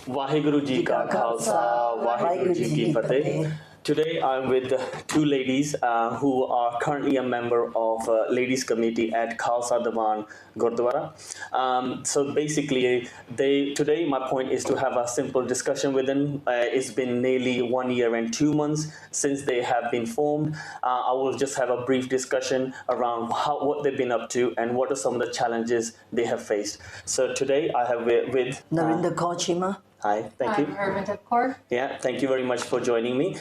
Waheguru Ji Ka Khalsa, Waheguru Ji Ki Fateh. Today I'm with two ladies who are currently a member of Ladies Committee at Khalsa Diwan, Gurudwara. So basically, today my point is to have a simple discussion with them. It's been nearly 1 year and 2 months since they have been formed. I will just have a brief discussion around what they've been up to and what are some of the challenges they have faced. So today I have with Narinda Kochima. Hi, thank you. I'm Arvind Kaur. Yeah, thank you very much for joining me.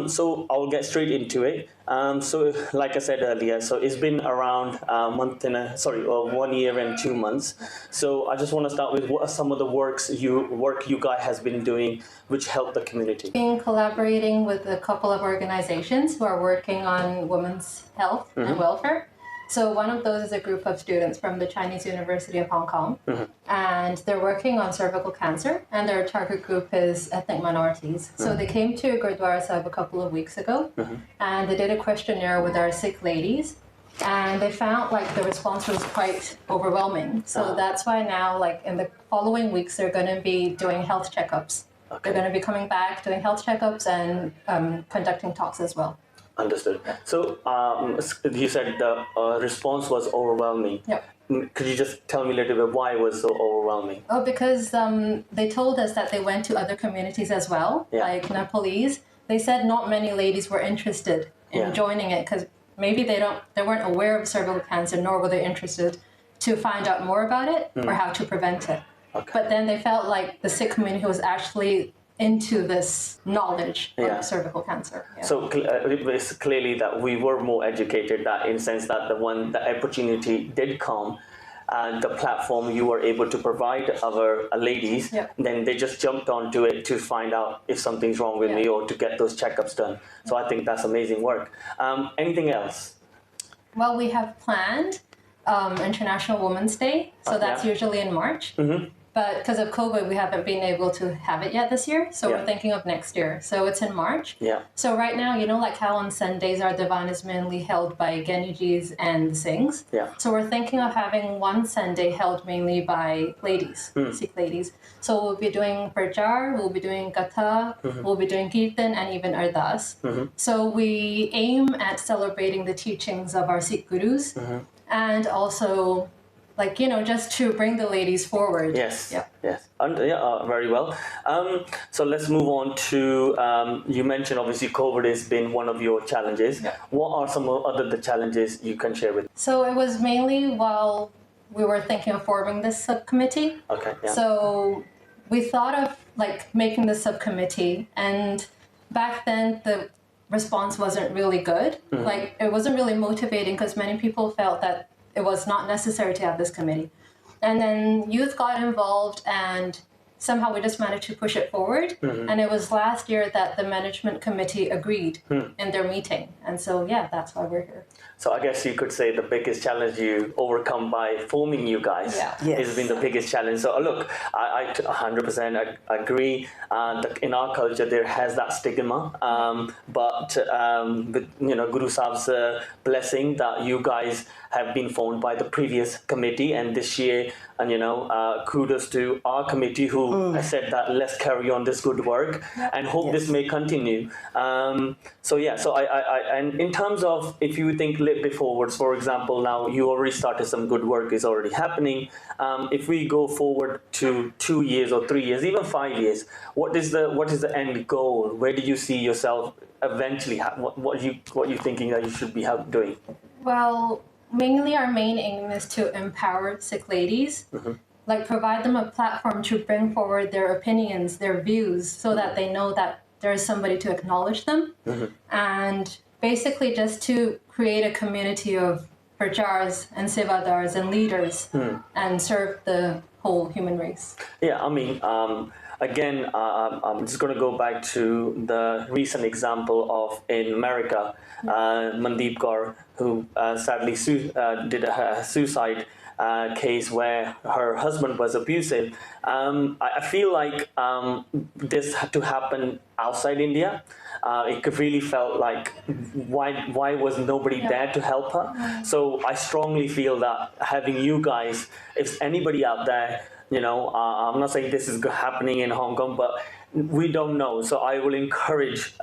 So I'll get straight into it. So like I said earlier, so it's been around 1 year and 2 months. So I just want to start with what are some of the work you guys has been doing which help the community? Been collaborating with a couple of organizations who are working on women's health and welfare. So one of those is a group of students from the Chinese University of Hong Kong, and they're working on cervical cancer, and their target group is ethnic minorities. So they came to Gurudwara Sahib a couple of weeks ago, and they did a questionnaire with our Sikh ladies, and they found like the response was quite overwhelming. So that's why now, like in the following weeks, they're going to be doing health checkups. Okay. They're going to be coming back, doing health checkups, and conducting talks as well. Understood. So you said the response was overwhelming. Yep. Could you just tell me a little bit why it was so overwhelming? Oh, because they told us that they went to other communities as well, like Nepalese. They said not many ladies were interested in joining it because maybe they weren't aware of cervical cancer, nor were they interested to find out more about it or how to prevent it. Okay. But then they felt like the Sikh community was actually into this knowledge of cervical cancer. Yeah. So it's clearly that we were more educated, that in sense that the opportunity did come and the platform you were able to provide our ladies, then they just jumped onto it to find out if something's wrong with me or to get those checkups done. So I think that's amazing work. Anything else? Well, we have planned International Women's Day, so that's usually in March. But because of COVID, we haven't been able to have it yet this year. So we're thinking of next year. So it's in March. Yeah. So right now, you know, like how on Sundays our Divan is mainly held by Genijis and Singhs. Yeah. So we're thinking of having one Sunday held mainly by ladies, Sikh ladies. So we'll be doing Prajar, we'll be doing Gatha, we'll be doing Kirtan, and even Ardas. So we aim at celebrating the teachings of our Sikh gurus and also, like, you know, just to bring the ladies forward. Yes. Yeah. Yes. Very well. So let's move on to, you mentioned obviously COVID has been one of your challenges. Yeah. What are some other the challenges you can share with? So it was mainly while we were thinking of forming this subcommittee. Okay. Yeah. So we thought of like making this subcommittee, and back then the response wasn't really good. Like it wasn't really motivating because many people felt that it was not necessary to have this committee. And then youth got involved and somehow we just managed to push it forward. And it was last year that the management committee agreed in their meeting. And so, yeah, that's why we're here. So I guess you could say the biggest challenge you overcome by forming you guys has been the biggest challenge. So look, I 100% agree that in our culture there has that stigma, but with, you know, Guru Sahib's blessing that you guys have been formed by the previous committee, and this year, and you know, kudos to our committee who said that let's carry on this good work and hope this may continue. So yeah, so I and in terms of if you think a little bit forwards, for example, now you already started some good work is already happening. If we go forward to 2 years or 3 years, even 5 years, what is the end goal? Where do you see yourself eventually? What you thinking that you should be doing? Well, mainly our main aim is to empower Sikh ladies, like provide them a platform to bring forward their opinions, their views, so that they know that there is somebody to acknowledge them, and basically just to create a community of prajars and sevadars and leaders and serve the whole human race. Yeah, I mean, again, I'm just going to go back to the recent example of in America, Mandeep Kaur, who sadly did a suicide case where her husband was abusive. I feel like this had to happen outside India. It really felt like why was nobody there to help her? So I strongly feel that having you guys, if anybody out there I'm not saying this is happening in Hong Kong, but we don't know. So I will encourage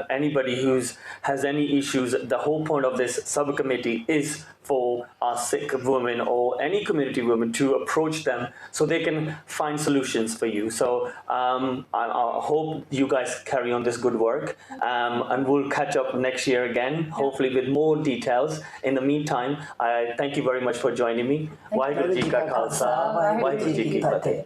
anybody who's has any issues. The whole point of this subcommittee is for our Sikh women or any community women to approach them so they can find solutions for you. So I hope you guys carry on this good work, and we'll catch up next year again, hopefully with more details. In the meantime, I thank you very much for joining me. Waheguru Ji Ka Khalsa, Waheguru Ji Ki Fateh.